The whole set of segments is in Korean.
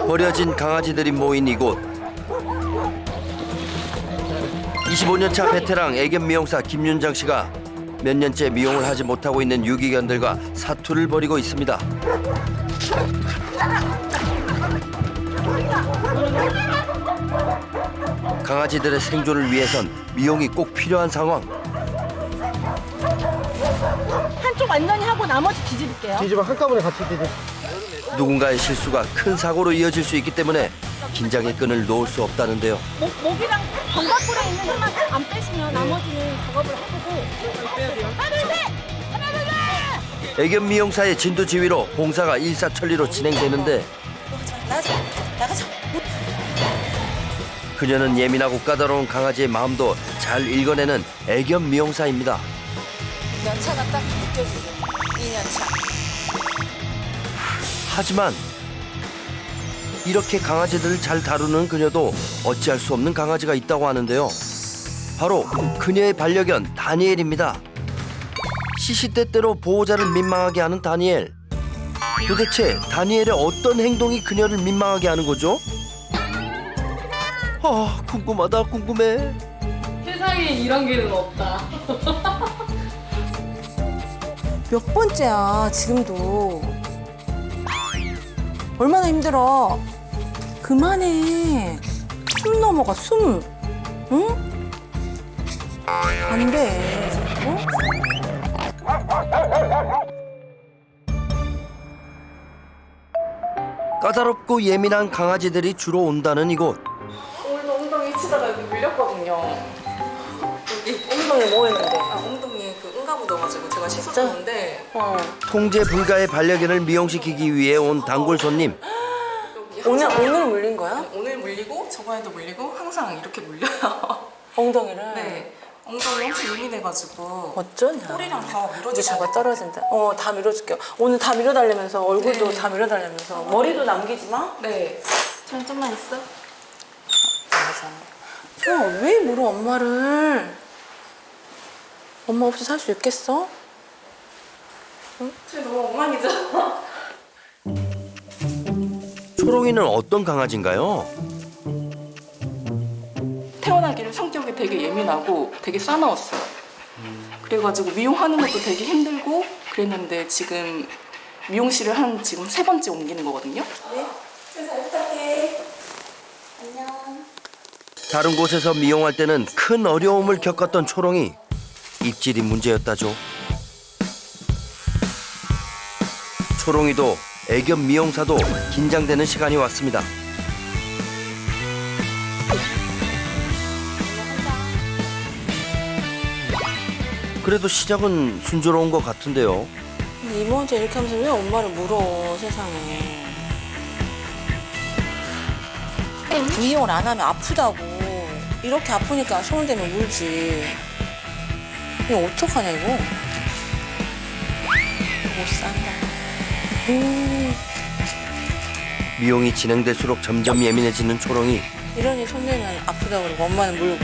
버려진 강아지들이 모인 이곳. 25년차 베테랑 애견 미용사 김윤정 씨가 몇 년째 미용을 하지 못하고 있는 유기견들과 사투를 벌이고 있습니다. 강아지들의 생존을 위해선 미용이 꼭 필요한 상황. 한쪽 완전히 하고 나머지 뒤집을게요. 뒤집어 한꺼번에 같이 뒤집어. 누군가의 실수가 큰 사고로 이어질 수 있기 때문에 긴장의 끈을 놓을 수 없다는데요. 목이랑 견갑골에 있는 힘만 안 빼시면 나머지는 작업을 해보고. 하나 둘 셋! 하나 둘 셋! 애견 미용사의 진두지휘로 봉사가 일사천리로 진행되는데 나가자. 그녀는 예민하고 까다로운 강아지의 마음도 잘 읽어내는 애견 미용사입니다. 연차가 딱 느껴지죠. 2년차. 하지만 이렇게 강아지들을 잘 다루는 그녀도 어찌할 수 없는 강아지가 있다고 하는데요. 바로 그녀의 반려견 다니엘입니다. 시시때때로 보호자를 민망하게 하는 다니엘. 도대체 다니엘의 어떤 행동이 그녀를 민망하게 하는 거죠? 아, 궁금하다, 궁금해. 세상에 이런 개는 없다. 몇 번째야, 지금도. 얼마나 힘들어. 그만해. 숨 넘어가, 숨. 응? 안 돼. 어? 까다롭고 예민한 강아지들이 주로 온다는 이곳. 오늘 엉덩이 치다가 여기 물렸거든요. 여기 엉덩이 뭐 했는데? 엉덩이 그 응가 묻어가지고 제가 씻었는데. 통제 불가의 반려견을 미용시키기 위해 온 단골 손님. 오늘 물린 거야? 오늘 물리고 저번에도 물리고 항상 이렇게 물려요. 엉덩이를? 네. 엉덩이 엄청 예민해가지고 어쩌냐. 꼬리랑 다 이제 밀어주고 잡아 떨어진다. 다 밀어줄게요. 오늘 다 밀어달라면서 얼굴도 다 밀어달라면서 머리도 남기지 마. 네. 좀만 있어. 알았어. 왜 물어 엄마를? 엄마 없이 살 수 있겠어? 쟤 너무 엉망이죠? 초롱이는 어떤 강아지인가요? 태어나기를 성격이 되게 예민하고 되게 싸나웠어요. 그래가지고 미용하는 것도 되게 힘들고 그랬는데 지금 미용실을 한 지금 3번째 옮기는 거거든요. 네. 잘 부탁해. 안녕. 다른 곳에서 미용할 때는 큰 어려움을 겪었던 초롱이 입질이 문제였다죠. 초롱이도 애견 미용사도 긴장되는 시간이 왔습니다. 그래도 시작은 순조로운 것 같은데요. 근데 이모한테 이렇게 하면서 왜 엄마를 물어, 세상에. 미용을 안 하면 아프다고. 이렇게 아프니까 손을 대면 울지. 이거 어떡하냐, 이거? 못 산다. 미용이 진행될수록 점점 예민해지는 초롱이. 이러니 손 대면 아프다고 그러고 엄마는 물고.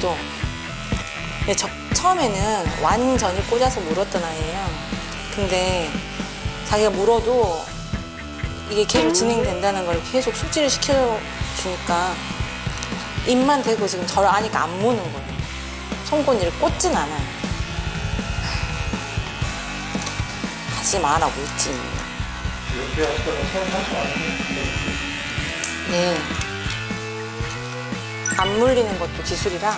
또. 근데 처음에는 완전히 꽂아서 물었던 아이예요. 근데 자기가 물어도 이게 계속 진행된다는 걸 계속 숙지를 시켜주니까 입만 대고 지금 저를 아니까 안 무는 거예요. 손꽂이를 꽂진 않아요. 하지 말라고 있지. 네. 안 물리는 것도 기술이라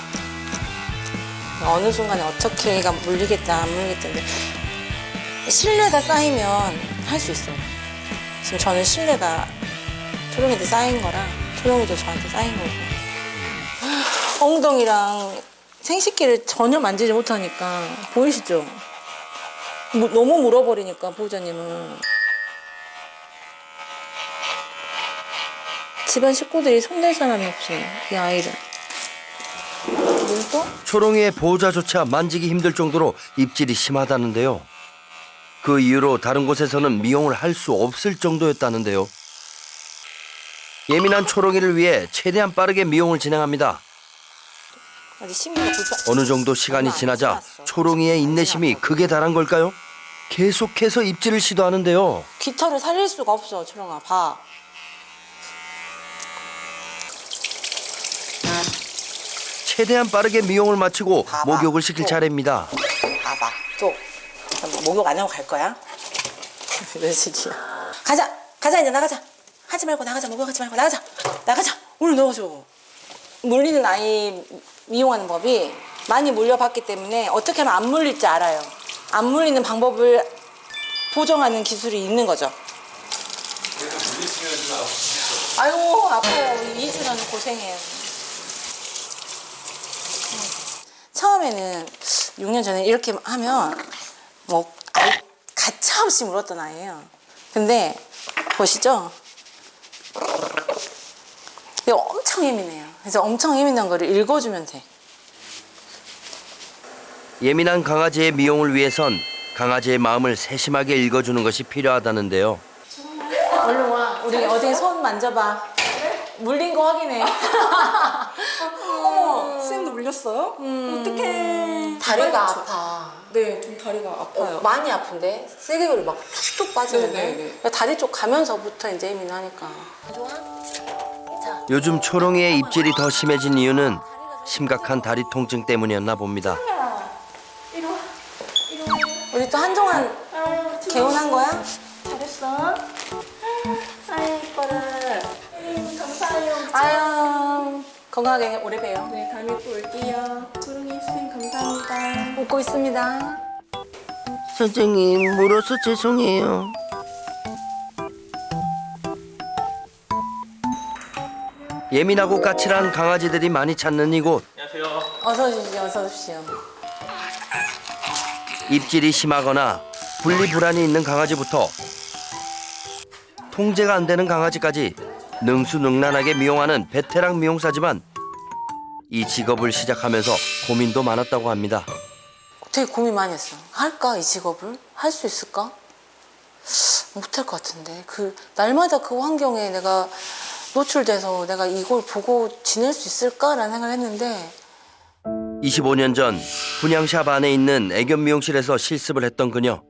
어느 순간에 어떻게 얘가 물리겠다 안 물리겠다는데 신뢰가 쌓이면 할 수 있어요. 지금 저는 신뢰가 초롱이한테 쌓인 거라 초롱이도 저한테 쌓인 거고 엉덩이랑 생식기를 전혀 만지지 못하니까 보이시죠? 너무 물어버리니까 보호자님은 집안 식구들이 손댈 사람이 없어요. 이 아이를. 그리고 초롱이의 보호자조차 만지기 힘들 정도로 입질이 심하다는데요. 그 이후로 다른 곳에서는 미용을 할 수 없을 정도였다는데요. 예민한 초롱이를 위해 최대한 빠르게 미용을 진행합니다. 아직 심리가 불편. 어느 정도 시간이 지나자 초롱이의 인내심이 극에 달한 걸까요? 계속해서 입질을 시도하는데요. 깃털을 살릴 수가 없어, 초롱아. 봐. 최대한 빠르게 미용을 마치고 봐봐. 목욕을 시킬 차례입니다. 봐봐. 또. 잠깐만, 목욕 안 하고 갈 거야? 이런 식이야. 가자! 가자, 이제 나가자. 하지 말고 나가자. 목욕하지 말고 나가자. 나가자. 오늘 넣어줘. 물리는 아이 미용하는 법이 많이 물려봤기 때문에 어떻게 하면 안 물릴지 알아요. 안 물리는 방법을 보정하는 기술이 있는 거죠. 아이고, 아파요. 2주라는 고생해요. 처음에는 6년 전에 이렇게 하면 뭐 가차없이 물었던 아이예요. 근데 보시죠? 이게 엄청 예민해요. 그래서 엄청 예민한 거를 읽어주면 돼. 예민한 강아지의 미용을 위해선 강아지의 마음을 세심하게 읽어주는 것이 필요하다는데요. 얼른 와. 우리 어디 손 만져봐. 물린 거 확인해. 어머, 선생님도 물렸어요? 어떡해. 다리가 아파. 네, 좀 다리가 아파요. 많이 아픈데? 세게로 막 툭툭 빠지는데? 네네네. 다리 쪽 가면서부터 이제 예민하니까. 좋아? 요즘 초롱이의 입질이 더 심해진 이유는 심각한 다리 통증 때문이었나 봅니다. 우리 또 한동안 개운한 거야? 잘했어. 아이, 이뻐라. 감사해요. 아유, 건강하게 오래 봬요. 네, 다음에 또 올게요. 초롱이 선생님 감사합니다. 웃고 있습니다. 선생님, 물어서 죄송해요. 예민하고 까칠한 강아지들이 많이 찾는 이곳. 어서 오십시오, 어서 오십시오. 입질이 심하거나 분리불안이 있는 강아지부터 통제가 안 되는 강아지까지 능수능란하게 미용하는 베테랑 미용사지만 이 직업을 시작하면서 고민도 많았다고 합니다. 되게 고민 많이 했어. 할까, 이 직업을? 할 수 있을까? 못할 것 같은데. 날마다 그 환경에 내가 노출돼서 내가 이걸 보고 지낼 수 있을까라는 생각을 했는데 25년 전 분양샵 안에 있는 애견 미용실에서 실습을 했던 그녀.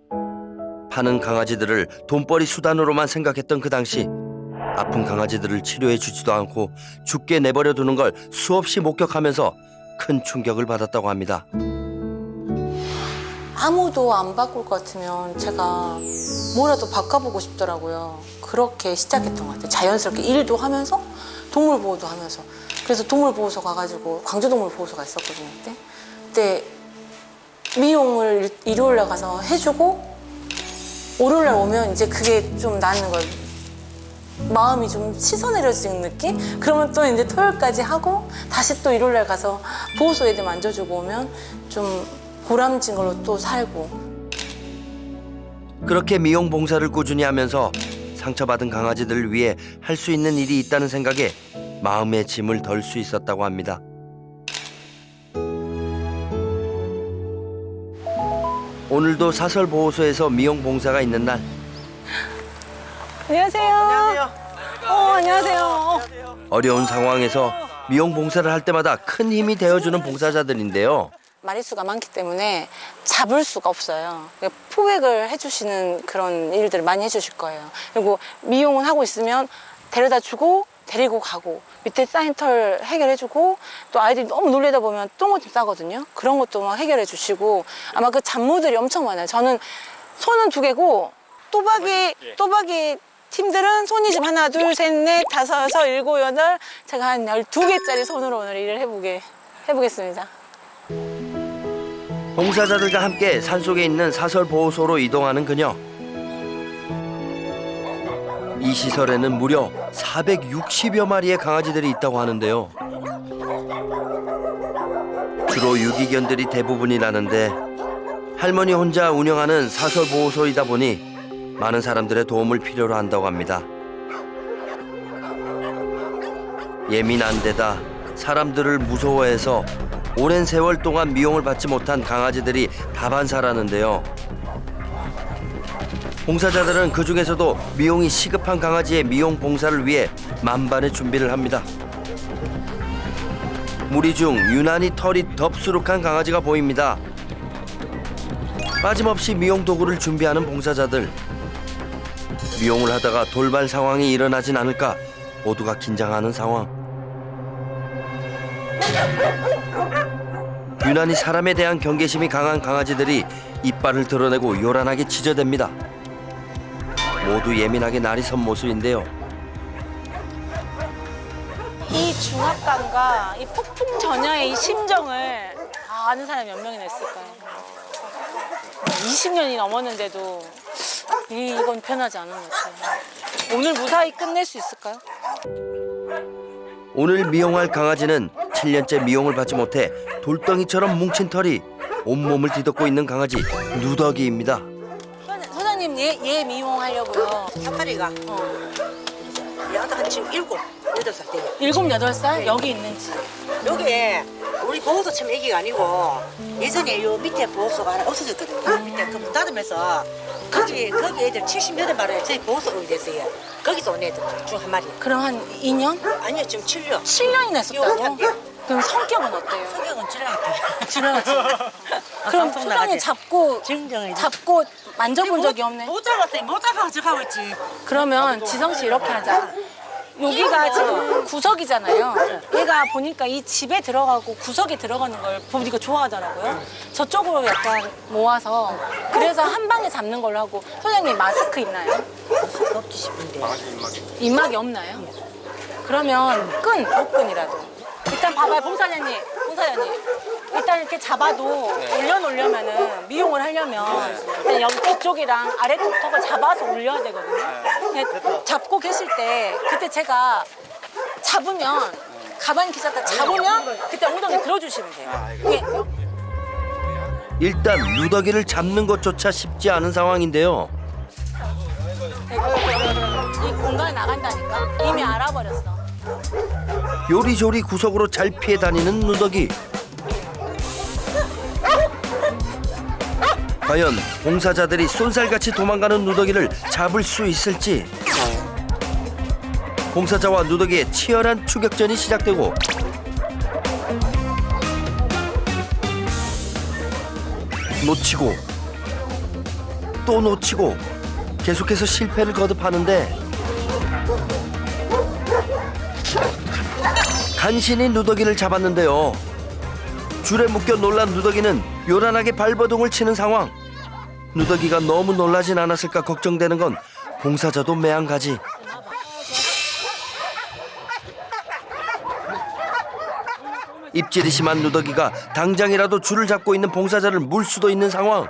파는 강아지들을 돈벌이 수단으로만 생각했던 그 당시 아픈 강아지들을 치료해 주지도 않고 죽게 내버려 두는 걸 수없이 목격하면서 큰 충격을 받았다고 합니다. 아무도 안 바꿀 것 같으면 제가 뭐라도 바꿔보고 싶더라고요. 그렇게 시작했던 것 같아요. 자연스럽게 일도 하면서 동물보호도 하면서. 그래서 동물보호소 가가지고 광주동물보호소가 있었거든요. 그때 미용을 일요일날 가서 해주고 월요일날 오면 이제 그게 좀 나는 걸 마음이 좀 씻어내려지는 느낌? 그러면 또 이제 토요일까지 하고 다시 또 일요일날 가서 보호소 애들 만져주고 오면 좀 보람진 걸로 또 살고. 그렇게 미용 봉사를 꾸준히 하면서 상처받은 강아지들을 위해 할 수 있는 일이 있다는 생각에 마음의 짐을 덜 수 있었다고 합니다. 오늘도 사설보호소에서 미용 봉사가 있는 날. 안녕하세요. 안녕하세요. 안녕하세요. 어려운 상황에서 미용 봉사를 할 때마다 큰 힘이 되어주는 봉사자들인데요. 마리수가 많기 때문에 잡을 수가 없어요. 포획을 해주시는 그런 일들을 많이 해주실 거예요. 그리고 미용을 하고 있으면 데려다 주고 데리고 가고 밑에 쌓인 털 해결해주고 또 아이들이 너무 놀래다 보면 똥오줌 싸거든요. 그런 것도 막 해결해 주시고 아마 그 잡무들이 엄청 많아요. 저는 손은 2개고 또박이 팀들은 손이 지금 하나, 둘, 셋, 넷, 다섯, 여섯, 일곱, 여덟 제가 한 12개짜리 손으로 오늘 일을 해보겠습니다. 봉사자들과 함께 산속에 있는 사설보호소로 이동하는 그녀. 이 시설에는 무려 460여 마리의 강아지들이 있다고 하는데요. 주로 유기견들이 대부분이라는데 할머니 혼자 운영하는 사설보호소이다 보니 많은 사람들의 도움을 필요로 한다고 합니다. 예민한 데다 사람들을 무서워해서 오랜 세월 동안 미용을 받지 못한 강아지들이 다반사라는데요. 봉사자들은 그중에서도 미용이 시급한 강아지의 미용 봉사를 위해 만반의 준비를 합니다. 무리 중 유난히 털이 덥수룩한 강아지가 보입니다. 빠짐없이 미용 도구를 준비하는 봉사자들. 미용을 하다가 돌발 상황이 일어나진 않을까 모두가 긴장하는 상황. 유난히 사람에 대한 경계심이 강한 강아지들이 이빨을 드러내고 요란하게 짖어댑니다. 모두 예민하게 날이 선 모습인데요. 이 중압감과 이 폭풍 전야의 이 심정을 다 아는 사람이 몇 명이나 있을까요? 20년이 넘었는데도 이건 변하지 않은 것 같아요. 오늘 무사히 끝낼 수 있을까요? 오늘 미용할 강아지는 7년째 미용을 받지 못해 돌덩이처럼 뭉친 털이 온몸을 뒤덮고 있는 강아지 누더기입니다. 소장님 얘 미용하려고요. 사파리가 얘도 한 지금 7, 8살 돼요. 7, 8살? 여기 있는지. 여기에 우리 보호소 처음 애기가 아니고 예전에 요 밑에 보호소가 하나 없어졌거든요. 밑에 그 문 닫으면서 거기 애들 70몇 마리에 저희 보호소 오게 됐어요. 거기서 온 애들 중 한 마리. 그럼 한 2년? 아니요, 지금 7년. 7년이나 했었다고? 요 그럼 성격은 어때요? 성격은 질랑같아요. 지나갔지. 그럼 방송 소장님 나가지. 잡고 만져본 적이 없네. 못 잡았어요. 못 잡아서 저 하고 있지. 그러면 지성 씨 이렇게 하자. 여기가 지금 구석이잖아요. 얘가 보니까 이 집에 들어가고 구석에 들어가는 걸 보니까 좋아하더라고요. 저쪽으로 약간 모아서 그래서 한 방에 잡는 걸로 하고. 소장님 마스크 있나요? 없지 싶은데. 입막이 없나요? 그러면 복근이라도. 일단 봐봐요, 봉사자님. 일단 이렇게 잡아도 올려놓으려면은 미용을 하려면 일단 여기 뒤쪽이랑 아래쪽 턱을 잡아서 올려야 되거든요. 근데 잡고 계실 때 그때 제가 잡으면 가만히 계셨다 잡으면 그때 엉덩이 들어주시면 돼요. 예. 일단 누더기를 잡는 것조차 쉽지 않은 상황인데요. 이 공간에 나간다니까 이미 알아버렸어. 요리조리 구석으로 잘 피해 다니는 누더기. 과연 봉사자들이 쏜살같이 도망가는 누더기를 잡을 수 있을지. 봉사자와 누더기의 치열한 추격전이 시작되고 놓치고 또 놓치고 계속해서 실패를 거듭하는데 간신히 누더기를 잡았는데요. 줄에 묶여 놀란 누더기는 요란하게 발버둥을 치는 상황. 누더기가 너무 놀라진 않았을까 걱정되는 건 봉사자도 매한가지. 입질이 심한 누더기가 당장이라도 줄을 잡고 있는 봉사자를 물 수도 있는 상황.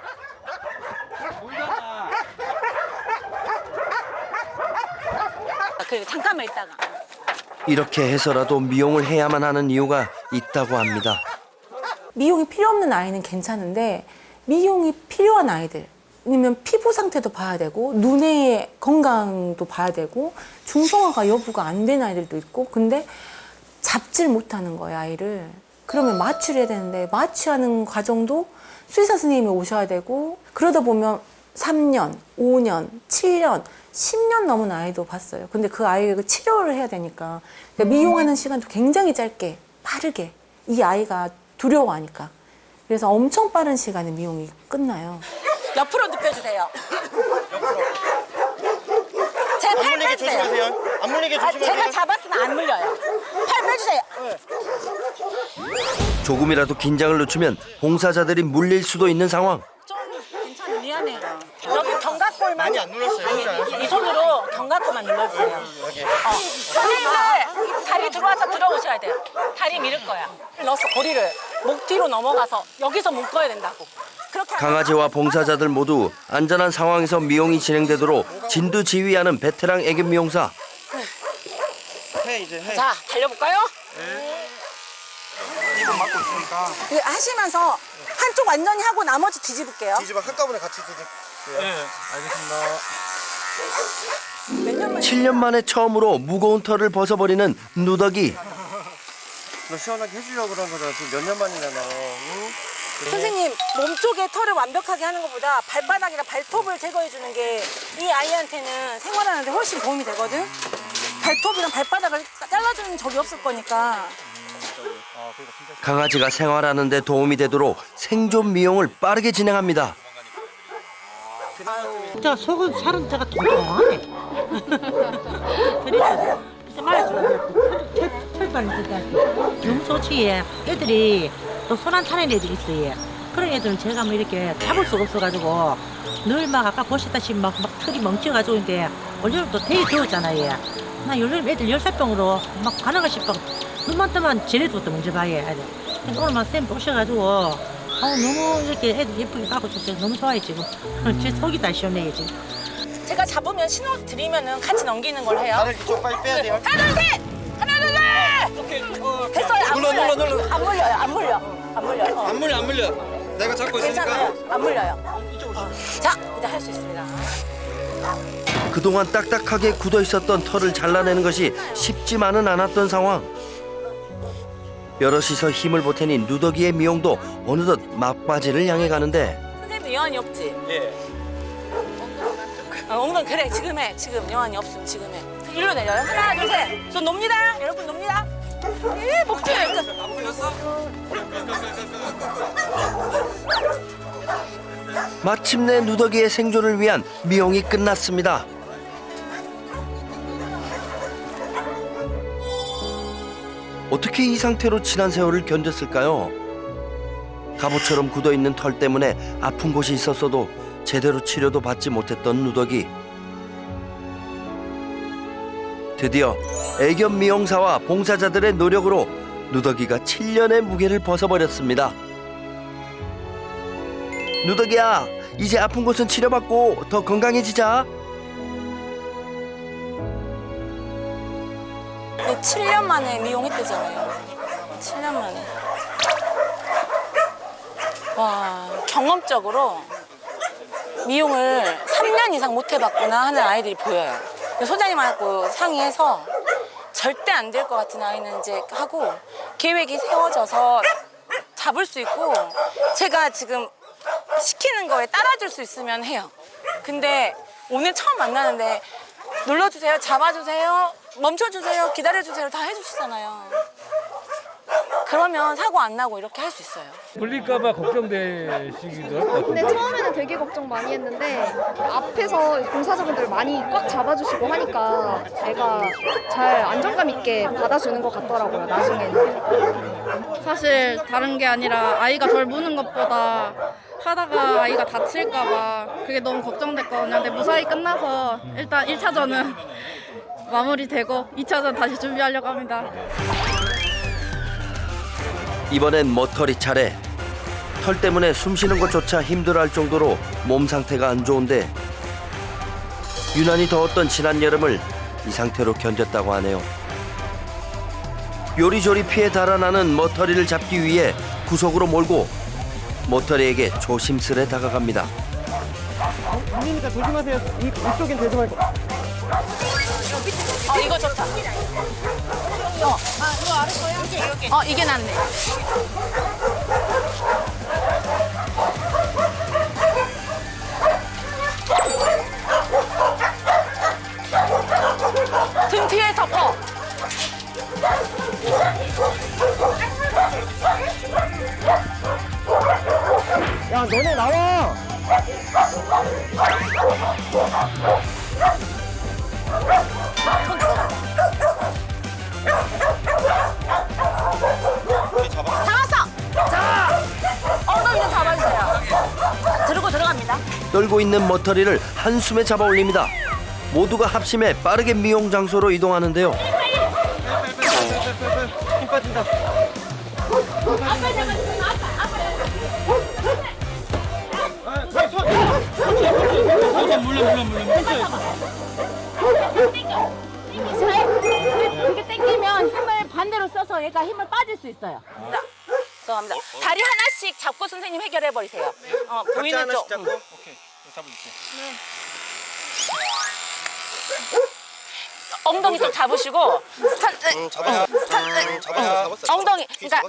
그래 잠깐만 있다가. 이렇게 해서라도 미용을 해야만 하는 이유가 있다고 합니다. 미용이 필요 없는 아이는 괜찮은데 미용이 필요한 아이들 아니면 피부 상태도 봐야 되고 눈의 건강도 봐야 되고 중성화가 여부가 안 된 아이들도 있고 근데 잡질 못하는 거예요 아이를. 그러면 마취를 해야 되는데 마취하는 과정도 수의사 선생님이 오셔야 되고 그러다 보면 3년, 5년, 7년, 10년 넘은 아이도 봤어요. 근데 그 아이가 치료를 해야 되니까 그러니까 미용하는 시간도 굉장히 짧게 빠르게 이 아이가 두려워하니까 그래서 엄청 빠른 시간에 미용이 끝나요. 옆으로 눕혀주세요. 제 팔 빼주세요. 안 물리게 조심하세요. 제가 잡았으면 안 물려요. 팔 빼주세요. 조금이라도 긴장을 늦추면 봉사자들이 물릴 수도 있는 상황. 좀 괜찮아요. 미안해요. 여기 견갑골만 많이 안 눌렀어요. 이 손으로 견갑골만 눌러주세요. 선생님들 다리 들어와서 들어오셔야 돼요. 다리 밀을 거야. 넣었어 고리를 목 뒤로 넘어가서 여기서 묶어야 된다고. 그렇게 강아지와 봉사자들 모두 안전한 상황에서 미용이 진행되도록 진두지휘하는 베테랑 애견 미용사. 해 이제 해. 자 달려볼까요? 이거 막고 있으니까 이거 하시면서 한쪽 완전히 하고 나머지 뒤집을게요. 뒤집어 한꺼번에 같이 뒤집게요. 네, 알겠습니다. 7년 만에 처음으로 무거운 털을 벗어버리는 누더기. 너 시원하게 해주려고 그런 거잖아. 지금 몇 년 만이잖아. 응? 선생님 몸쪽에 털을 완벽하게 하는 것보다 발바닥이나 발톱을 제거해 주는 게 이 아이한테는 생활하는데 훨씬 도움이 되거든. 발톱이랑 발바닥을 잘라주는 적이 없을 거니까. 강아지가 생활하는 데 도움이 되도록 생존 미용을 빠르게 진행합니다. 저 속은 살은 제가 통통하네. 그래서 진짜 말했어. 철반이 너무 좋지. 애들이 또 손 안 타는 애들이 있어요. 그런 애들은 제가 뭐 이렇게 잡을 수가 없어가지고 늘 막 아까 보셨다시피 막 털이 멍쳐가지고 있는데 올여름 또 되게 더웠잖아요. 나 올여름 애들 10살병으로 막 가나가 싶어. 눈만 뜨면 쟤네들부터 먼저 봐요. 근데 오늘 막 쌤 오셔가지고 너무 이렇게 애들 예쁘게 가고 있어요. 너무 좋아요 지금. 제 속이 다 시원해요 지금. 제가 잡으면 신호 드리면은 같이 넘기는 걸 해요. 다들 이쪽 빨리 빼야 돼요. 하나 둘 셋! 하나 둘 셋! 됐어요. 안 물려요. 안 물려요. 안 물려. 안 물려요. 안 물려. 내가 잡고 있으니까. 괜찮아요. 안 물려요. 자, 이제 할 수 있습니다. 그동안 딱딱하게 굳어 있었던 털을 잘라내는 것이 쉽지만은 않았던 상황. 여럿이서 힘을 보태니 누더기의 미용도 어느덧 막바지를 향해 가는데 선생님 여한이 없지? 예. 엉덩이 그래 지금 해. 지금 여한이 없으면 지금 해. 일로 내려요. 하나 둘 셋. 손 놉니다. 여러분 놉니다. 예, 목줄. 안 풀렸어? 마침내 누더기의 생존을 위한 미용이 끝났습니다. 어떻게 이 상태로 지난 세월을 견뎠을까요? 갑옷처럼 굳어있는 털 때문에 아픈 곳이 있었어도 제대로 치료도 받지 못했던 누더기. 드디어 애견 미용사와 봉사자들의 노력으로 누더기가 7년의 무게를 벗어버렸습니다. 누더기야, 이제 아픈 곳은 치료받고 더 건강해지자. 7년 만에 미용했대잖아요. 7년 만에. 와, 경험적으로 미용을 3년 이상 못 해봤구나 하는 아이들이 보여요. 소장님하고 상의해서 절대 안 될 것 같은 아이는 이제 하고 계획이 세워져서 잡을 수 있고 제가 지금 시키는 거에 따라줄 수 있으면 해요. 근데 오늘 처음 만나는데 눌러주세요, 잡아주세요, 멈춰주세요, 기다려주세요 다 해주시잖아요. 그러면 사고 안 나고 이렇게 할 수 있어요. 물릴까봐 걱정되시기도 할 것 같은데. 근데 처음에는 되게 걱정 많이 했는데 앞에서 봉사자분들 많이 꽉 잡아주시고 하니까 애가 잘 안정감 있게 받아주는 것 같더라고요, 나중에는. 사실 다른 게 아니라 아이가 덜 무는 것보다 하다가 아이가 다칠까봐 그게 너무 걱정됐거든요. 근데 무사히 끝나서 일단 1차전은 마무리되고 2차전 다시 준비하려고 합니다. 이번엔 머터리 차례. 털 때문에 숨 쉬는 것조차 힘들어할 정도로 몸 상태가 안 좋은데 유난히 더웠던 지난 여름을 이 상태로 견뎠다고 하네요. 요리조리 피해 달아나는 머터리를 잡기 위해 구석으로 몰고 머터리에게 조심스레 다가갑니다. 물리니까 조심하세요. 이쪽엔 대지 말고. 이거 좋다. 이거 알았어요? 여기. 이게 낫네. 등 뒤에 덮어. 야, 너네 나와. 잡았어. 자, 엉덩이 좀 잡아주세요. 들고 들어갑니다. 떨고 있는 머터리를 한숨에 잡아 올립니다. 모두가 합심해 빠르게 미용 장소로 이동하는데요. 힘 빠진다. 그게 땡기면 힘을 반대로 써서 얘가 힘을 빠질 수 있어요. 들어갑니다. 다리 하나씩 잡고 선생님 해결해 버리세요. 보이는 쪽. 오케이. 잡아줄게. 엉덩이 좀 잡으시고 잡아야. 잡았어. 엉덩이 그러니까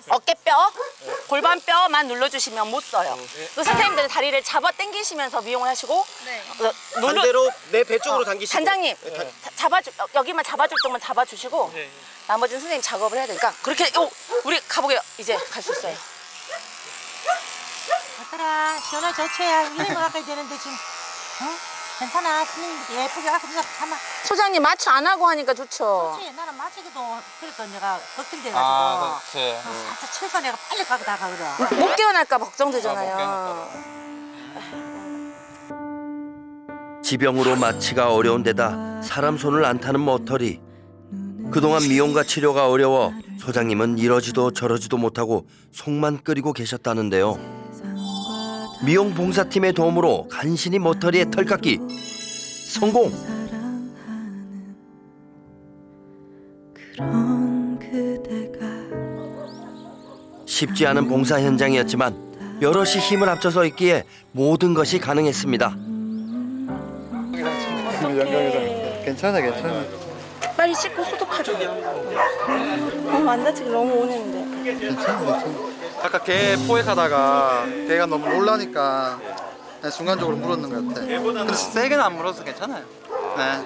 어깨뼈, 골반뼈만 눌러주시면 못 써요. 그 선생님들은 다리를 잡아 당기시면서 미용을 하시고 반대로 내 배 쪽으로 당기시고. 단장님 여기만 잡아줄 동안 잡아주시고 나머지는 선생님 작업을 해야 되니까 그렇게 우리 가보게요. 이제 갈 수 있어요. 아들아 시원하게 좋지. 이런 거 가까이 되는데 지금 괜찮아. 스님들 예쁘게 와서 그냥 가만. 소장님 마취 안 하고 하니까 좋죠. 그렇지. 나는 마치기도 그러니까 내가 걱정돼가지고. 살짝 쳐서 내가 빨리 가고 나가거든. 못 깨어날까 봐 걱정되잖아요. 지병으로 마취가 어려운 데다 사람 손을 안 타는 머터리. 그동안 미용과 치료가 어려워 소장님은 이러지도 저러지도 못하고 속만 끓이고 계셨다는데요. 미용 봉사팀의 도움으로 간신히 머터리에 털깎기 성공! 쉽지 않은 봉사 현장이었지만 여럿이 힘을 합쳐서 있기에 모든 것이 가능했습니다. 괜찮아, 괜찮아. 빨리 씻고 소독하자. 안 다치게 너무 오는데. 괜찮아. 아까 개 포획하다가 개가 너무 놀라니까 그냥 순간적으로 물었는 것 같아. 근데 세게는 안 물어서 괜찮아요. 네.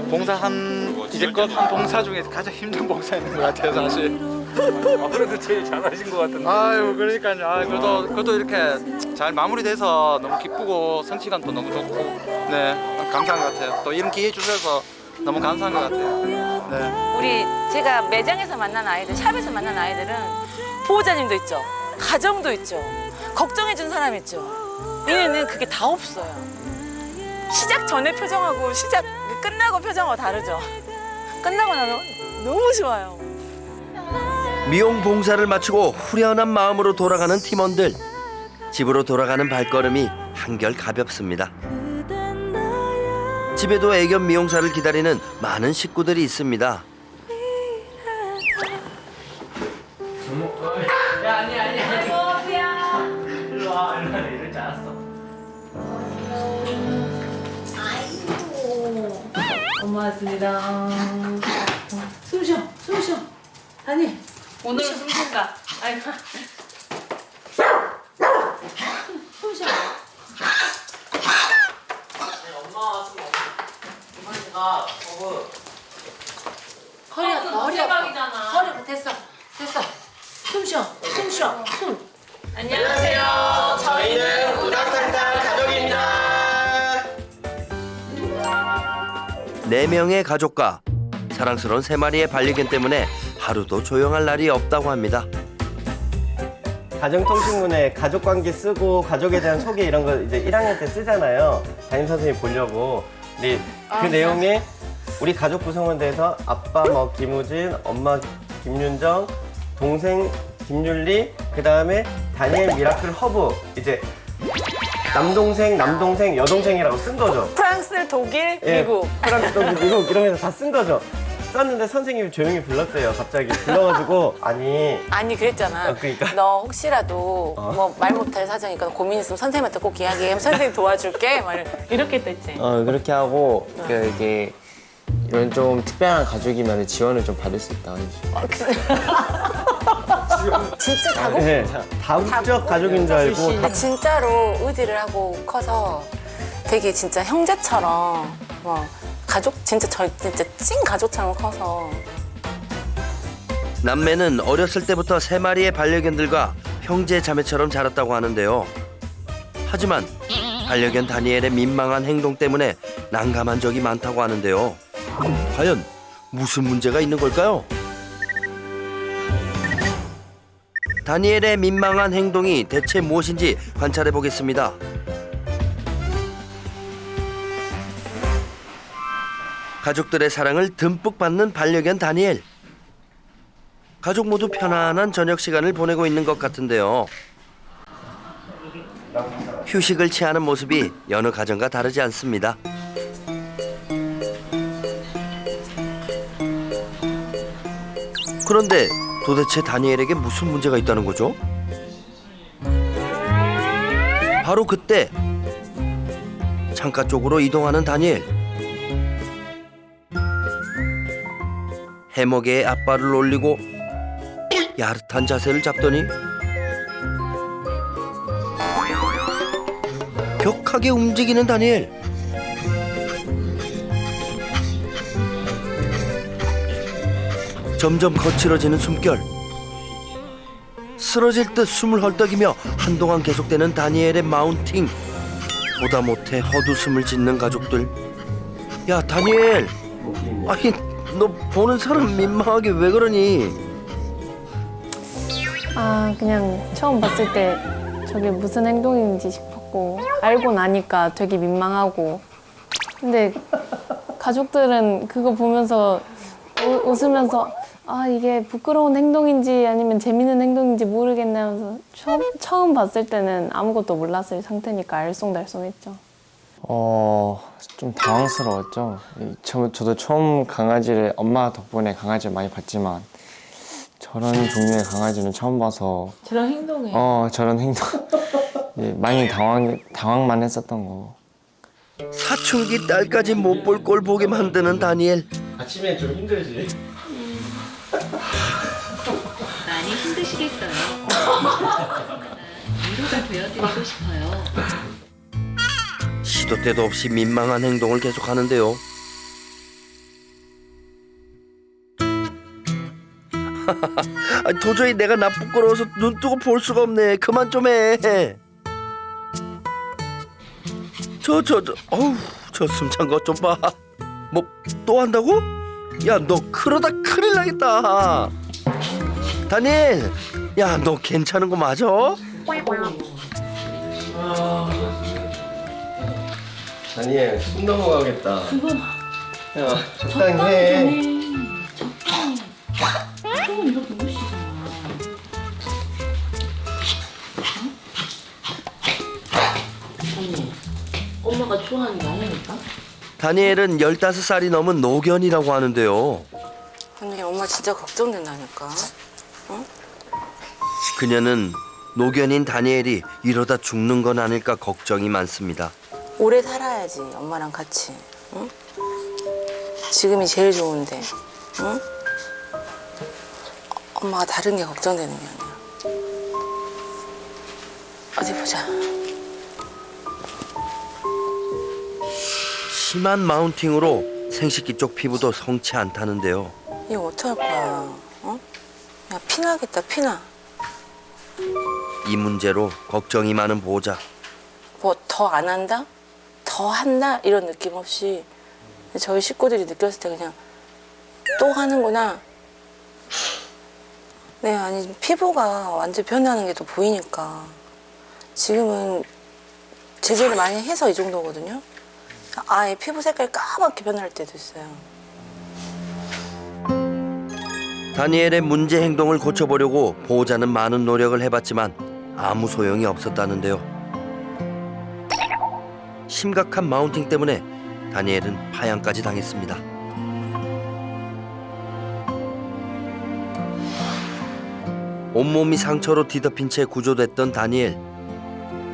봉사 이제껏 한 봉사 중에 가장 힘든 봉사인 것 같아요, 사실. 그래도 제일 잘하신 것 같은데. 아유, 그러니까요. 아, 그래도 이렇게 잘 마무리돼서 너무 기쁘고 성취감도 너무 좋고, 네, 감사한 것 같아요. 또 이런 기회 주셔서 너무 감사한 것 같아요. 네. 우리 제가 매장에서 만난 아이들, 샵에서 만난 아이들은 보호자님도 있죠. 가정도 있죠. 걱정해준 사람 있죠. 얘네는 그게 다 없어요. 시작 전에 표정하고 시작 끝나고 표정하고 다르죠. 끝나고 나면 너무 좋아요. 미용 봉사를 마치고 후련한 마음으로 돌아가는 팀원들. 집으로 돌아가는 발걸음이 한결 가볍습니다. 집에도 애견 미용사를 기다리는 많은 식구들이 있습니다. 엄마 왔습니다. 숨 쉬어. 아니. 오늘은 숨 쉰다. 아이고. 숨 쉬어. 허리가 됐어. 숨 쉬어. 안녕하세요. 저희는 우당탕탕 가족입니다. 4명의 가족과 사랑스러운 3마리의 반려견 때문에 하루도 조용할 날이 없다고 합니다. 가정통신문에 가족관계 쓰고 가족에 대한 소개 이런 거 이제 1학년 때 쓰잖아요. 담임 선생님 보려고. 근데 그 내용에 우리 가족 구성원에 대해서 아빠 뭐 김우진, 엄마 김윤정, 동생 김율리, 그 다음에 다니엘 미라클 허브 이제 남동생, 여동생이라고 쓴 거죠. 프랑스, 독일, 예, 미국. 프랑스, 독일, 미국 이러면서 다 쓴 거죠. 썼는데 선생님이 조용히 불렀대요. 갑자기 불러가지고 아니 그랬잖아. 그러니까. 너 혹시라도 뭐 말 못할 사정이니까 고민 있으면 선생님한테 꼭 이야기해. 선생님 도와줄게. 막 이렇게 했댔지. 그렇게 하고 이게 이런 좀 특별한 가족이면 지원을 좀 받을 수 있다고 해주시고. 진짜 다국? 네, 다국적 가족인 줄 알고. 근데 진짜로 의지를 하고 커서 되게 진짜 형제처럼 가족 진짜 찐 가족처럼 커서. 남매는 어렸을 때부터 3마리의 반려견들과 형제 자매처럼 자랐다고 하는데요. 하지만 반려견 다니엘의 민망한 행동 때문에 난감한 적이 많다고 하는데요. 과연 무슨 문제가 있는 걸까요? 다니엘의 민망한 행동이 대체 무엇인지 관찰해 보겠습니다. 가족들의 사랑을 듬뿍 받는 반려견 다니엘. 가족 모두 편안한 저녁 시간을 보내고 있는 것 같은데요. 휴식을 취하는 모습이 여느 가정과 다르지 않습니다. 그런데 도대체 다니엘에게 무슨 문제가 있다는 거죠? 바로 그때 창가 쪽으로 이동하는 다니엘. 해먹에 앞발을 올리고 야릇한 자세를 잡더니 격하게 움직이는 다니엘. 점점 거칠어지는 숨결. 쓰러질 듯 숨을 헐떡이며 한동안 계속되는 다니엘의 마운팅. 보다 못해 헛웃음을 짓는 가족들. 야 다니엘, 아니 너 보는 사람 민망하게 왜 그러니? 아, 그냥 처음 봤을 때 저게 무슨 행동인지 싶었고 알고 나니까 되게 민망하고. 근데 가족들은 그거 보면서 웃으면서 아, 이게 부끄러운 행동인지 아니면 재밌는 행동인지 모르겠네 하면서 처음 봤을 때는 아무것도 몰랐을 상태니까 알쏭달쏭했죠. 좀 당황스러웠죠. 저도 처음 강아지를 엄마 덕분에 강아지를 많이 봤지만 저런 종류의 강아지는 처음 봐서 저런 행동에 저런 행동 많이 당황만 했었던 거. 사춘기 딸까지 못 볼 꼴 보게 만드는 다니엘. 아침에 좀 힘들지. 많이 힘드시겠어요. 위로가 되어드리고 싶어요. 시도 때도 없이 민망한 행동을 계속하는데요. 도저히 내가 나 부끄러워서 눈 뜨고 볼 수가 없네. 그만 좀 해. 어우, 저 숨찬 것 좀 봐. 뭐 또 한다고? 야, 너 그러다 큰일 나겠다. 다니엘, 야, 너 괜찮은 거 맞아? 다니엘 숨 넘어가겠다. 야 적당히 해. 엄마가 좋아하는 게 아니니까. 다니엘은 15살이 넘은 노견이라고 하는데요. 근데 엄마 진짜 걱정된다니까. 어? 그녀는 노견인 다니엘이 이러다 죽는 건 아닐까 걱정이 많습니다. 오래 살아야지 엄마랑 같이. 응? 지금이 제일 좋은데. 응? 엄마가 다른 게 걱정되는 게 아니야. 어디 보자. 심한 마운팅으로 생식기 쪽 피부도 성치 않다는데요. 이거 어떡할 거야? 어? 야, 피나겠다, 피나. 이 문제로 걱정이 많은 보호자. 뭐 더 안 한다? 더 한다? 이런 느낌 없이 저희 식구들이 느꼈을 때 그냥 또 하는구나. 네, 아니 피부가 완전 변하는 게 더 보이니까. 지금은 제재를 많이 해서 이 정도거든요. 아예 피부 색깔이 까맣게 변할 때도 있어요. 다니엘의 문제 행동을 고쳐보려고 보호자는 많은 노력을 해봤지만 아무 소용이 없었다는데요. 심각한 마운팅 때문에 다니엘은 파양까지 당했습니다. 온몸이 상처로 뒤덮인 채 구조됐던 다니엘.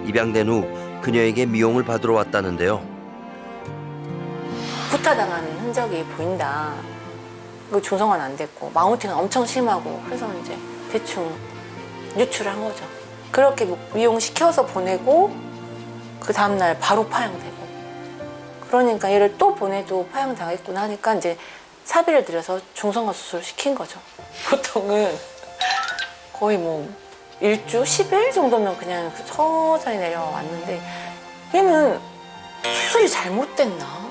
입양된 후 그녀에게 미용을 받으러 왔다는데요. 후타당하는 흔적이 보인다. 그 중성화는 안 됐고 마운팅은 엄청 심하고 그래서 이제 대충 유출을 한 거죠. 그렇게 미용시켜서 보내고 그 다음날 바로 파양되고 그러니까 얘를 또 보내도 파양당했구나 하니까 이제 사비를 들여서 중성화 수술을 시킨 거죠. 보통은 거의 뭐 1주, 10일 정도면 그냥 서서히 내려왔는데 얘는 수술이 잘못됐나?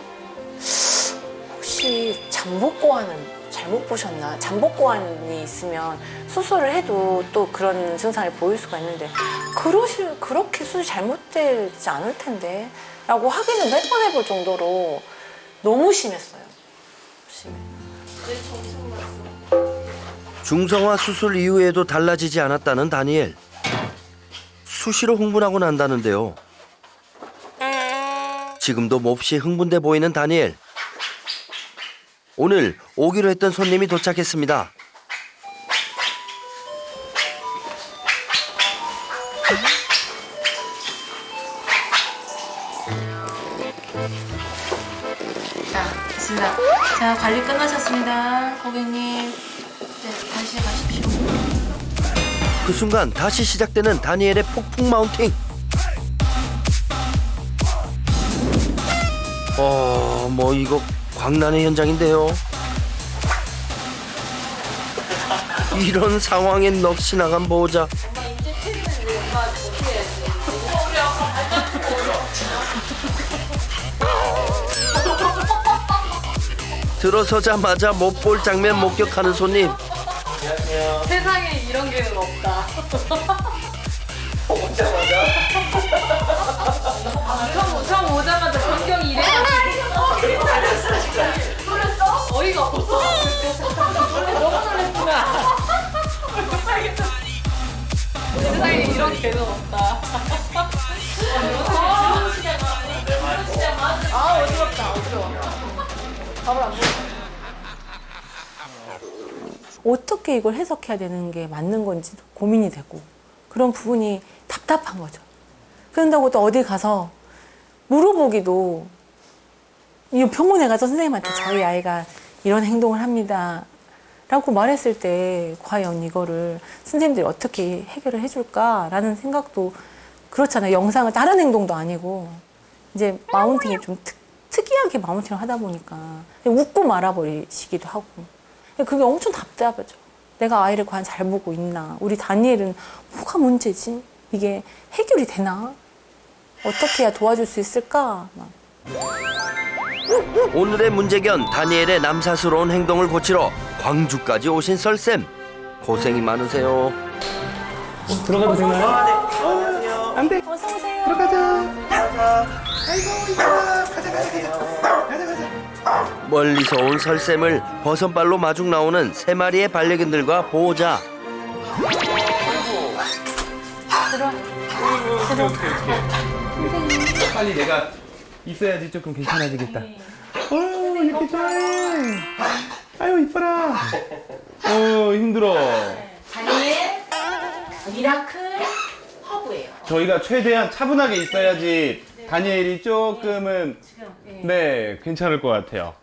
혹시 잠복고환은 잘못 보셨나? 잠복고환이 있으면 수술을 해도 또 그런 증상을 보일 수가 있는데 그렇게 수술이 잘못되지 않을 텐데 라고 확인을 몇 번 해볼 정도로 너무 심했어요. 심해. 중성화 수술 이후에도 달라지지 않았다는 다니엘. 수시로 흥분하고 난다는데요. 지금도 몹시 흥분돼 보이는 다니엘. 오늘 오기로 했던 손님이 도착했습니다. 자, 됐습니다. 자, 관리 끝나셨습니다. 고객님. 네, 다시 가십시오. 그 순간 다시 시작되는 다니엘의 폭풍 마운팅. 뭐 이거 광란의 현장인데요. 이런 상황에 넋이 나간 보호자. 들어서자마자 못 볼 장면 목격하는 손님. 세상에 이런 게는 없다. 처음 오자마자 변경이 이래가지고. 어이가 없어. 너무 놀랬구나. 세상에 이런 개는 없다. 아 어지럽다 어지러워. 밥을 안 먹어. 어떻게 이걸 해석해야 되는 게 맞는 건지 고민이 되고 그런 부분이 답답한 거죠. 그런다고 또 어디 가서 물어보기도 이 병원에 가서 선생님한테 저희 아이가 이런 행동을 합니다 라고 말했을 때 과연 이거를 선생님들이 어떻게 해결을 해줄까라는 생각도 그렇잖아요. 영상은 다른 행동도 아니고 이제 마운팅이 좀 특이하게 마운팅을 하다 보니까 웃고 말아버리시기도 하고 그게 엄청 답답하죠. 내가 아이를 과연 잘 보고 있나? 우리 다니엘은 뭐가 문제지? 이게 해결이 되나? 어떻게 해야 도와줄 수 있을까? 막. 오늘의 문제견 다니엘의 남사스러운 행동을 고치러 광주까지 오신 썰쌤. 고생이 많으세요. 들어가도 되나요? 안 돼. 어서 오세요. 가자. 아이고 이뻐라. 가자. 멀리서 온 설쌤을 버선발로 마중 나오는 3마리의 반려견들과 보호자. 빨리 내가 있어야지 조금 괜찮아지겠다. 이렇게 좋아해. 아유 이뻐라. 힘들어. 다니엘 미라클 허브예요. 저희가 최대한 차분하게 있어야지 다니엘이 조금은 네 괜찮을 것 같아요.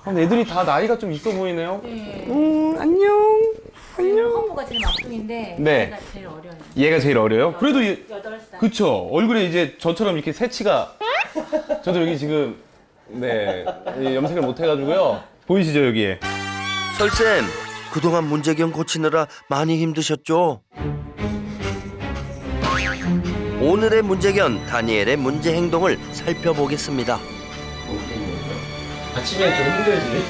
근데 애들이 다 나이가 좀 있어 보이네요. 안녕. 허브가 제일 막둥인데 네. 얘가 제일 어려요. 얘가 제일 어려요? 그래도 8살. 그쵸. 얼굴에 이제 저처럼 이렇게 새치가 저도 여기 지금 네 염색을 못 해가지고요. 보이시죠 여기에? 설쌤, 그동안 문제견 고치느라 많이 힘드셨죠? 오늘의 문제견 다니엘의 문제 행동을 살펴보겠습니다. 아침에 좀 힘들지?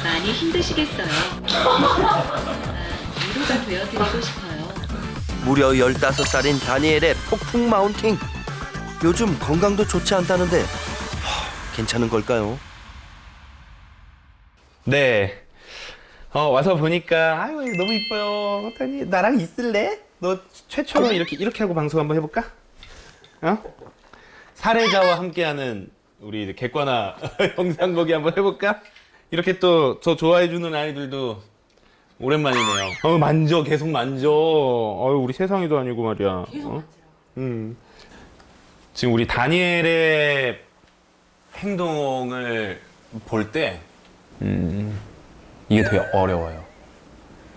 많이 힘드시겠어요. 위로가 되어드리고 싶어요. 무려 15살인 다니엘의 폭풍 마운팅. 요즘 건강도 좋지 않다는데 괜찮은 걸까요? 네. 와서 보니까 아유 너무 이뻐요. 다니 나랑 있을래? 너 최초로 이렇게 하고 방송 한번 해볼까? 사례자와 함께하는 우리 객관화 영상 보기 한번 해볼까? 이렇게 또 저 좋아해주는 아이들도 오랜만이네요. 만져 계속 만져. 우리 세상이도 아니고 말이야. 지금 우리 다니엘의 행동을 볼 때 이게 되게 어려워요.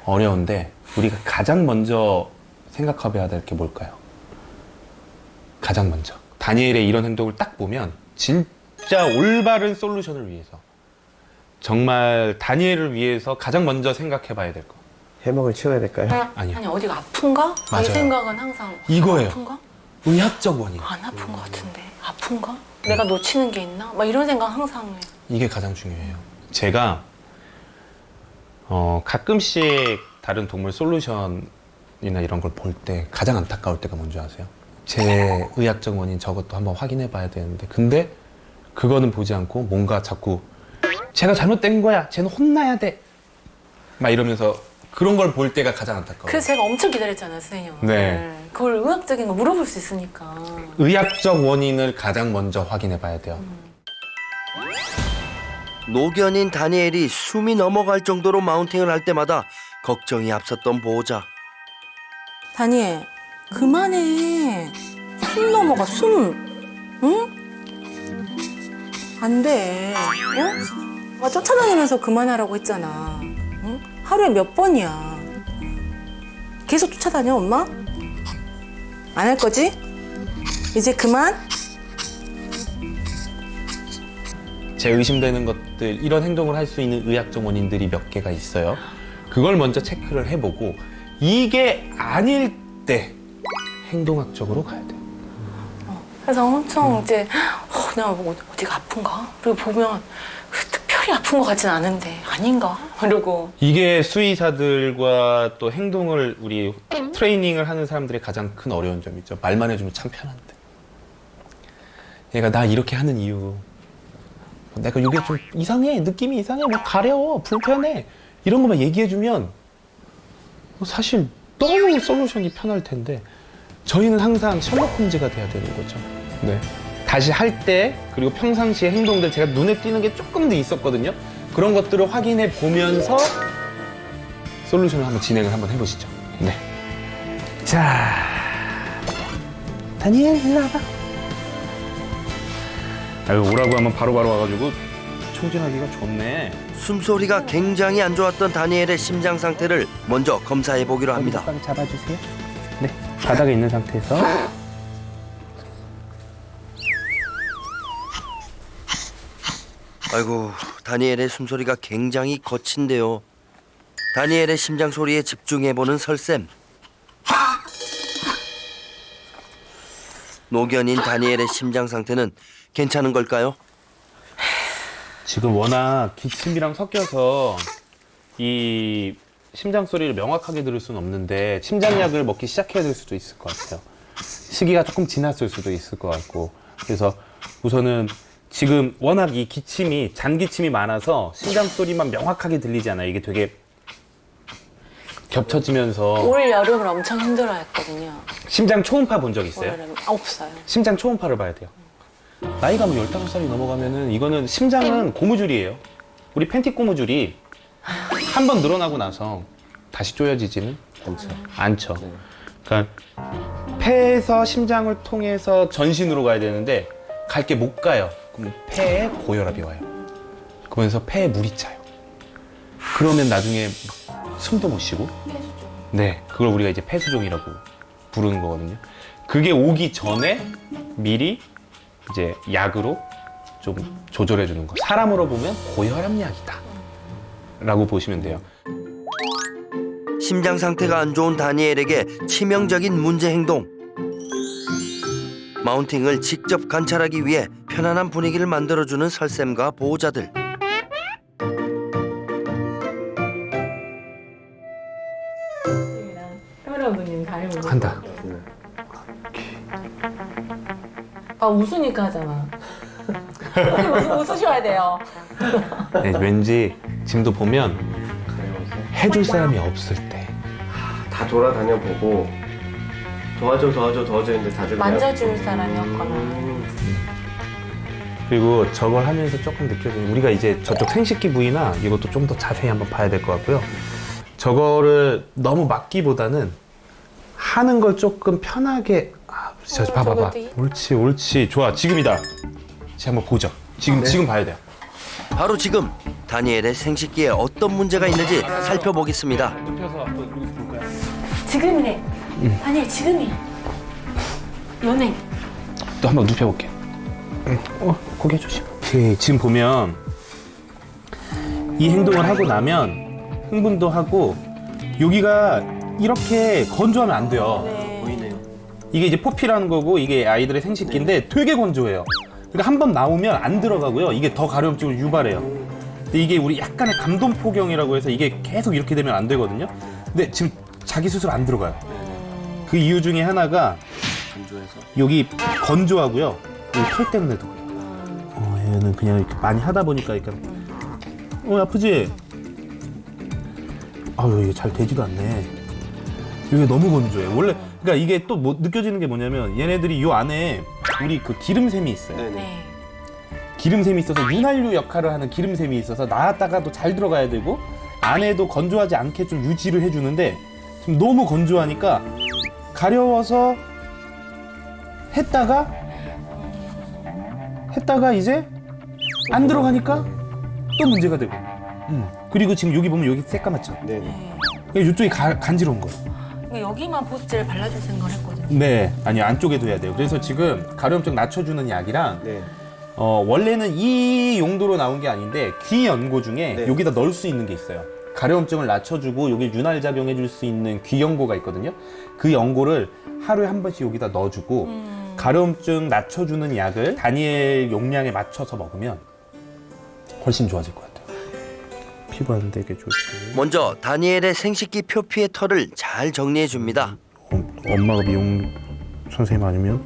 어려운데 우리가 가장 먼저 생각해봐야 될 게 뭘까요? 가장 먼저 다니엘의 이런 행동을 딱 보면 진짜 올바른 솔루션을 위해서 정말 다니엘을 위해서 가장 먼저 생각해봐야 될 거. 해먹을 치워야 될까요? 아니요. 아니 어디가 아픈가? 맞아요. 내 생각은 항상 이거예요. 아픈가? 의학적 원인. 안 아픈 것 같은데 아픈가? 내가 놓치는 게 있나? 막 이런 생각 항상 해. 이게 가장 중요해요. 제가 가끔씩 다른 동물 솔루션이나 이런 걸 볼 때 가장 안타까울 때가 뭔지 아세요? 제 의학적 원인 저것도 한번 확인해 봐야 되는데 근데 그거는 보지 않고 뭔가 자꾸 제가 잘못된 거야. 쟤는 혼나야 돼. 막 이러면서 그런 걸 볼 때가 가장 안타까워요. 그래서 제가 엄청 기다렸잖아요, 선생님. 네. 그걸 의학적인 거 물어볼 수 있으니까. 의학적 원인을 가장 먼저 확인해 봐야 돼요. 노견인 다니엘이 숨이 넘어갈 정도로 마운팅을 할 때마다 걱정이 앞섰던 보호자. 다니엘, 그만해. 숨 넘어가, 숨. 응? 안 돼. 쫓아다니면서 그만하라고 했잖아. 응? 하루에 몇 번이야. 계속 쫓아다녀, 엄마? 안 할 거지? 이제 그만? 제 의심되는 것들, 이런 행동을 할 수 있는 의학적 원인들이 몇 개가 있어요. 그걸 먼저 체크를 해보고 이게 아닐 때 행동학적으로 가야 돼요. 그래서 엄청 이제 내가 뭐 어디가 아픈가? 그리고 보면 특별히 아픈 것 같진 않은데 아닌가? 그리고 이게 수의사들과 또 행동을 우리 트레이닝을 하는 사람들의 가장 큰 어려운 점이죠. 말만 해주면 참 편한데. 얘가 나 이렇게 하는 이유. 내가 이게 좀 이상해. 느낌이 이상해. 뭐 가려워. 불편해. 이런 것만 얘기해주면 사실 너무 솔루션이 편할 텐데 저희는 항상 셜록 홈즈가 돼야 되는 거죠. 네. 다시 할 때 그리고 평상시의 행동들 제가 눈에 띄는 게 조금 더 있었거든요. 그런 것들을 확인해 보면서 솔루션을 한번 진행을 한번 해보시죠. 네. 자, 다니엘 일로 와봐. 아유, 오라고 하면 바로바로 와가지고 총진하기가 좋네. 숨소리가 굉장히 안 좋았던 다니엘의 심장 상태를 먼저 검사해 보기로 합니다. 딱 잡아주세요. 네, 바닥에 있는 상태에서. 아이고, 다니엘의 숨소리가 굉장히 거친데요. 다니엘의 심장 소리에 집중해보는 설쌤. 노견인 다니엘의 심장 상태는 괜찮은 걸까요? 지금 워낙 기침이랑 섞여서 이 심장 소리를 명확하게 들을 수는 없는데 심장약을 먹기 시작해야 될 수도 있을 것 같아요. 시기가 조금 지났을 수도 있을 것 같고. 그래서 우선은 지금 워낙 이 기침이 잔기침이 많아서 심장 소리만 명확하게 들리지 않아요. 이게 되게 겹쳐지면서. 올 여름을 엄청 힘들어했거든요. 심장 초음파 본 적 있어요? 없어요. 심장 초음파를 봐야 돼요. 나이가 뭐 15살이 넘어가면은 이거는 심장은 고무줄이에요. 우리 팬티 고무줄이 한 번 늘어나고 나서 다시 조여지지는 않죠. 그러니까 폐에서 심장을 통해서 전신으로 가야 되는데 갈 게 못 가요. 그럼 폐에 고혈압이 와요. 그러면서 폐에 물이 차요. 그러면 나중에 막 숨도 못 쉬고. 네, 그걸 우리가 이제 폐수종이라고 부르는 거거든요. 그게 오기 전에 미리 이제 약으로 좀 조절해 주는 거. 사람으로 보면 고혈압 약이다 라고 보시면 돼요. 심장 상태가 안 좋은 다니엘에게 치명적인 문제 행동. 마운팅을 직접 관찰하기 위해 편안한 분위기를 만들어주는 설쌤과 보호자들. 카메라분님 다 해보세요. 한다. 아, 웃으니까 하잖아. 웃으셔야 돼요. 네, 왠지 지금도 보면 해줄 사람이 없을 때 다 돌아다녀 보고 도와줘 했는데 다들 만져줄 사람이 없거나. 그리고 저걸 하면서 조금 느껴지는 우리가 이제 저쪽 생식기 부위나 이것도 좀 더 자세히 한번 봐야 될 것 같고요. 저거를 너무 막기보다는 하는 걸 조금 편하게 저 봐봐봐. 옳지 좋아. 지금이다. 지금 한번 보죠. 지금 봐야 돼요. 바로 지금 다니엘의 생식기에 어떤 문제가 있는지 살펴보겠습니다. 눕혀서 한번 볼까요? 지금이네. 아니, 지금이야. 연행. 또 한번 눕혀볼게. 고개 조심. 오케이. 지금 보면 이 행동을 하고 나면 흥분도 하고 여기가 이렇게 건조하면 안 돼요. 보이네요. 이게 이제 포피라는 거고 이게 아이들의 생식기인데 되게 건조해요. 그러니까 한 번 나오면 안 들어가고요. 이게 더 가려움증을 유발해요. 근데 이게 우리 약간의 감동포경이라고 해서 이게 계속 이렇게 되면 안 되거든요. 근데 지금 자기 스스로 안 들어가요. 그 이유 중에 하나가 여기 건조하고요. 여기 털 때문에도 그래요. 얘는 그냥 이렇게 많이 하다 보니까 약간 아프지? 아유 이게 잘 되지도 않네. 이게 너무 건조해. 원래 그러니까 이게 또 뭐 느껴지는 게 뭐냐면 얘네들이 요 안에 우리 그 기름샘이 있어요. 네. 기름샘이 있어서 윤활유 역할을 하는 기름샘이 있어서 나왔다가도 잘 들어가야 되고 안에도 건조하지 않게 좀 유지를 해주는데 지금 너무 건조하니까 가려워서 했다가 이제 안 들어가니까 또 문제가 되고. 그리고 지금 여기 보면 여기 새까맣죠? 네. 이쪽이 간지러운 거예요. 여기만 보습제를 발라줄 생각을 했거든요. 네, 아니 안쪽에도 해야 돼요. 그래서 지금 가려움증 낮춰주는 약이랑 원래는 이 용도로 나온 게 아닌데 귀 연고 중에 여기다 넣을 수 있는 게 있어요. 가려움증을 낮춰주고 여기 윤활 작용해줄 수 있는 귀 연고가 있거든요. 그 연고를 하루에 한 번씩 여기다 넣어주고 가려움증 낮춰주는 약을 다니엘 용량에 맞춰서 먹으면 훨씬 좋아질 것 같아요. 피부 안 되게 조심. 먼저 다니엘의 생식기 표피의 털을 잘 정리해 줍니다. 엄마가 미용 선생님 아니면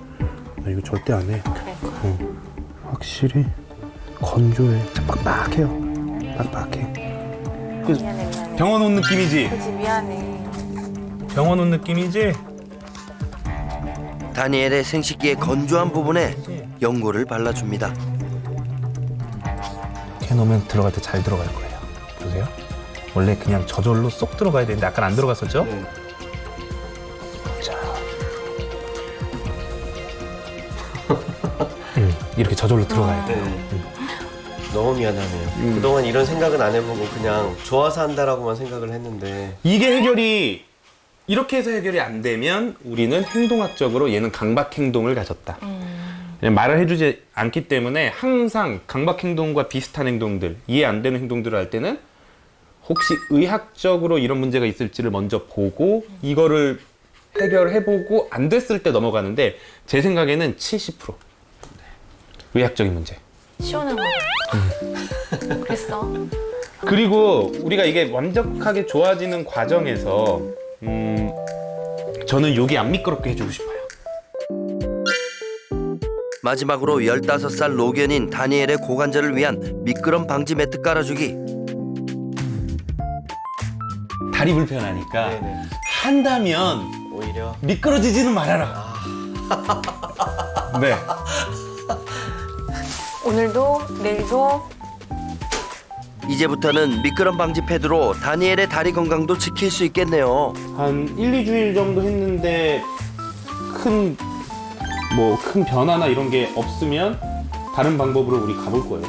나 이거 절대 안 해. 확실히 건조해. 빡빡해요. 빡빡해. 미안해. 병원 온 느낌이지? 그치, 미안해. 병원 온 느낌이지? 다니엘의 생식기의 건조한 부분에 연고를 발라줍니다. 이렇게 놓으면 들어갈 때 잘 들어갈 거예요. 보세요. 원래 그냥 저절로 쏙 들어가야 되는데 약간 안 들어갔었죠? 자. 이렇게 저절로 들어가야 돼요. 너무 미안하네요. 그동안 이런 생각은 안 해보고 그냥 좋아서 한다라고만 생각을 했는데 이게 해결이 이렇게 해서 해결이 안 되면 우리는 행동학적으로 얘는 강박 행동을 가졌다. 말을 해주지 않기 때문에 항상 강박 행동과 비슷한 행동들, 이해 안 되는 행동들을 할 때는 혹시 의학적으로 이런 문제가 있을지를 먼저 보고 이거를 해결해보고 안 됐을 때 넘어가는데 제 생각에는 70% 의학적인 문제. 시원한 거. 그랬어. 그리고 우리가 이게 완벽하게 좋아지는 과정에서 저는 여기 안 미끄럽게 해주고 싶어요. 마지막으로 15살 노견인 다니엘의 고관절을 위한 미끄럼 방지 매트 깔아주기. 다리 불편하니까 한다면 오히려 미끄러지지는 말아라. 네. 오늘도 내일도 이제부터는 미끄럼 방지 패드로 다니엘의 다리 건강도 지킬 수 있겠네요. 한 1-2주일 정도 했는데 큰 변화나 이런 게 없으면 다른 방법으로 우리 가볼 거예요.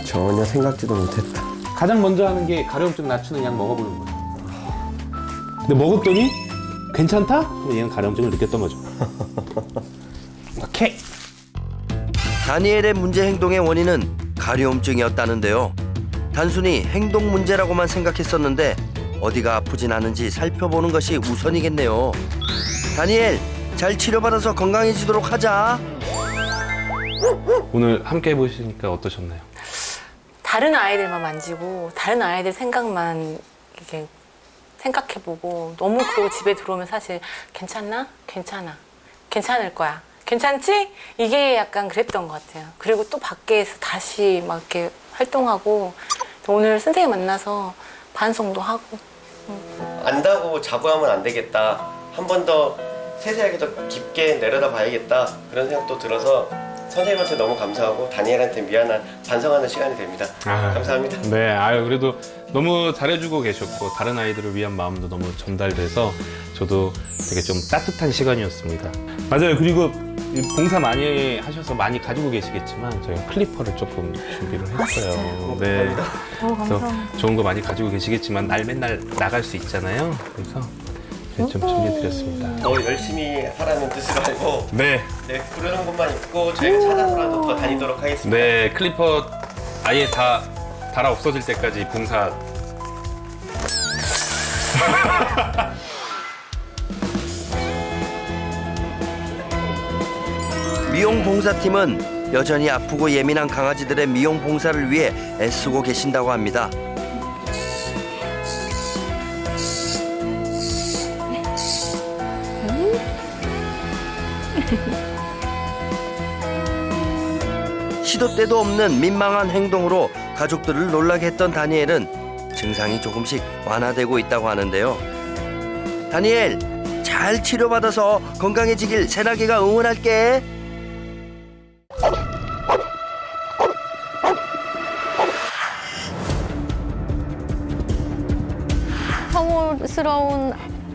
전혀 생각지도 못했다. 가장 먼저 하는 게 가려움증 낮추는 약 먹어보는 거예요. 근데 먹었더니 괜찮다? 그럼 얘는 가려움증을 느꼈던 거죠. 오케이. 다니엘의 문제 행동의 원인은 가려움증이었다는데요. 단순히 행동 문제라고만 생각했었는데 어디가 아프진 않은지 살펴보는 것이 우선이겠네요. 다니엘, 잘 치료받아서 건강해지도록 하자. 오늘 함께 해보시니까 어떠셨나요? 다른 아이들만 만지고 다른 아이들 생각만 이렇게 생각해보고 너무 그러고 집에 들어오면 사실 괜찮나? 괜찮아. 괜찮을 거야. 괜찮지? 이게 약간 그랬던 것 같아요. 그리고 또 밖에서 다시 막 이렇게 활동하고 오늘 선생님 만나서 반성도 하고. 안다고 자부하면 안 되겠다. 한 번 더 세세하게 더 깊게 내려다 봐야겠다. 그런 생각도 들어서 선생님한테 너무 감사하고 다니엘한테 미안한 반성하는 시간이 됩니다. 감사합니다. 네, 그래도 너무 잘해주고 계셨고 다른 아이들을 위한 마음도 너무 전달돼서 저도 되게 좀 따뜻한 시간이었습니다. 맞아요. 그리고 봉사 많이 하셔서 많이 가지고 계시겠지만 저희가 클리퍼를 조금 준비를 했어요. 네. 그래서 좋은 거 많이 가지고 계시겠지만 날 맨날 나갈 수 있잖아요. 그래서 좀 준비해드렸습니다. 더 열심히 하라는 뜻으로 알고 네. 부르는 것만 있고 저희가 찾아서라도 더 다니도록 하겠습니다. 네, 클리퍼 아예 다 달아 없어질 때까지 봉사. 미용 봉사팀은 여전히 아프고 예민한 강아지들의 미용 봉사를 위해 애쓰고 계신다고 합니다. 시도 때도 없는 민망한 행동으로 가족들을 놀라게 했던 다니엘은 증상이 조금씩 완화되고 있다고 하는데요. 다니엘, 잘 치료받아서 건강해지길 새나개가 응원할게. 혐오스러운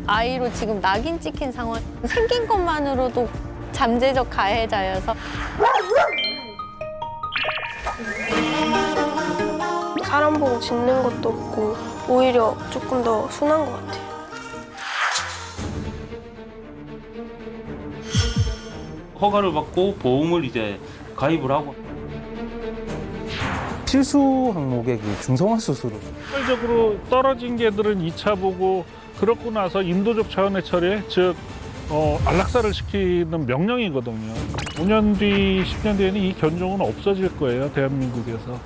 아이로 지금 낙인 찍힌 상황. 생긴 것만으로도 잠재적 가해자여서. 사람 보고 짖는 것도 없고 오히려 조금 더 순한 것 같아요. 허가를 받고 보험을 이제 가입을 하고 필수 항목의 그 중성화 수술을 실질적으로 떨어진 개들은 2차 보고 그렇고 나서 인도적 차원의 처리, 즉 안락사를 시키는 명령이거든요. 5년 뒤, 10년 뒤에는 이 견종은 없어질 거예요, 대한민국에서.